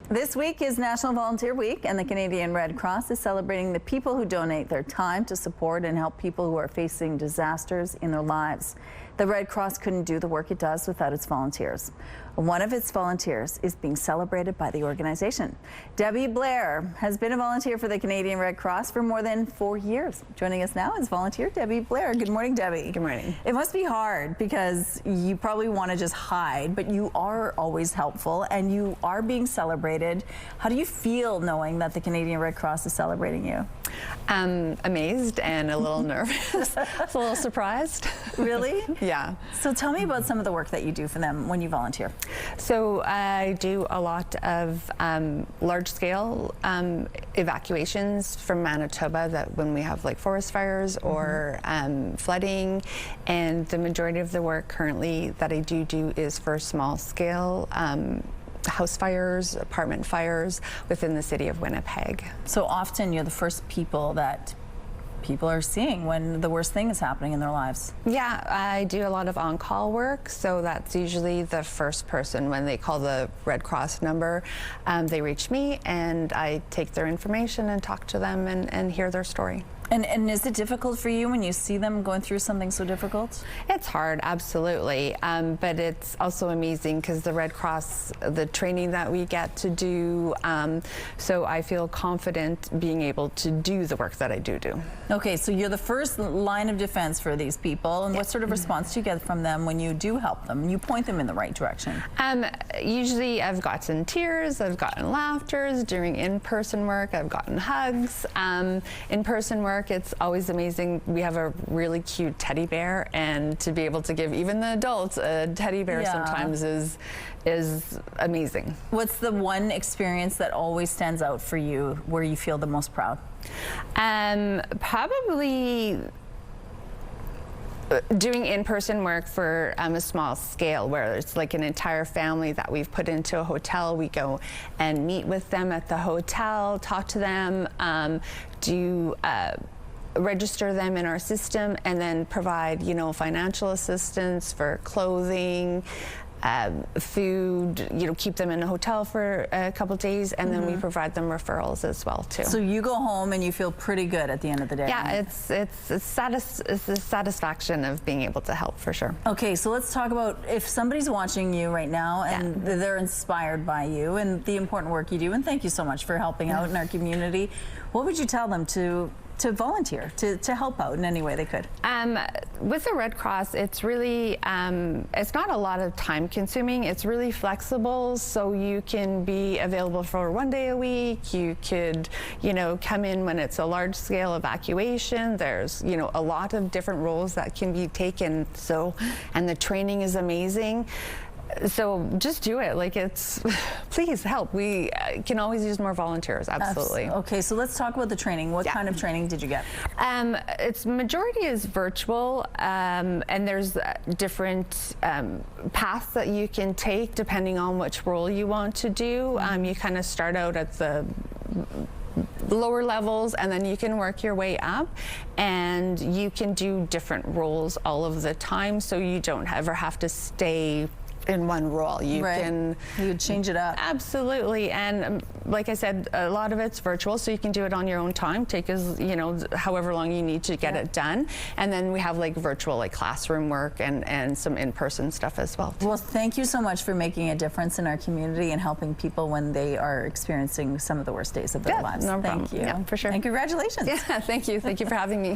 This week is National Volunteer Week, and the Canadian Red Cross is celebrating the people who donate their time to support and help people who are facing disasters in their lives. The Red Cross couldn't do the work it does without its volunteers. One of its volunteers is being celebrated by the organization. Debbie Blair has been a volunteer for the Canadian Red Cross for more than 4 years. Joining us now is volunteer Debbie Blair. Good morning, Debbie. Good morning. It must be hard because you probably want to just hide, but you are always helpful and you are being celebrated. How do you feel knowing that the Canadian Red Cross is celebrating you? Amazed and a little nervous, a little surprised. Really? Yeah. So tell me about some of the work that you do for them when you volunteer. So I do a lot of large-scale evacuations from Manitoba, that when we have like forest fires or flooding, and the majority of the work currently that I do is for small-scale house fires, apartment fires within the city of Winnipeg. So often you're the first people that people are seeing when the worst thing is happening in their lives. Yeah, I do a lot of on-call work, so that's usually the first person when they call the Red Cross number. They reach me and I take their information and talk to them and hear their story. And is it difficult for you when you see them going through something so difficult? It's hard, absolutely, but it's also amazing because the Red Cross, the training that we get to do, so I feel confident being able to do the work that I do. Okay, so you're the first line of defense for these people, and what sort of response do you get from them when you do help them, you point them in the right direction? Usually I've gotten tears, I've gotten laughters. During in-person work, I've gotten hugs. In-person work, it's always amazing. We have a really cute teddy bear, and to be able to give even the adults a teddy bear sometimes is amazing. What's the one experience that always stands out for you where you feel the most proud? Probably doing in-person work for a small scale, where it's like an entire family that we've put into a hotel. We go and meet with them at the hotel, talk to them, register them in our system, and then provide, financial assistance for clothing, food, keep them in a hotel for a couple days, and then we provide them referrals as well too. So you go home and you feel pretty good at the end of the day. Yeah, it's the satisfaction of being able to help, for sure. Okay, so let's talk about if somebody's watching you right now and they're inspired by you and the important work you do, and thank you so much for helping out in our community. What would you tell them to volunteer, to help out in any way they could? With the Red Cross, it's really, it's not a lot of time consuming. It's really flexible, so you can be available for 1 day a week. You could, come in when it's a large scale evacuation. There's, a lot of different roles that can be taken. So, and the training is amazing. So just do it. Please help. We can always use more volunteers. Absolutely. Okay, so let's talk about the training. What kind of training did you get? Its majority is virtual, and there's different paths that you can take depending on which role you want to do. You kind of start out at the lower levels, and then you can work your way up, and you can do different roles all of the time, so you don't ever have to stay in one role. You would change it up. Absolutely. And like I said, a lot of it's virtual, so you can do it on your own time. Take however long you need to get it done. And then we have virtual classroom work and some in-person stuff as well. Well, thank you so much for making a difference in our community and helping people when they are experiencing some of the worst days of their lives. No problem. Thank you. Yeah, for sure. And congratulations. Yeah, thank you. Thank you for having me.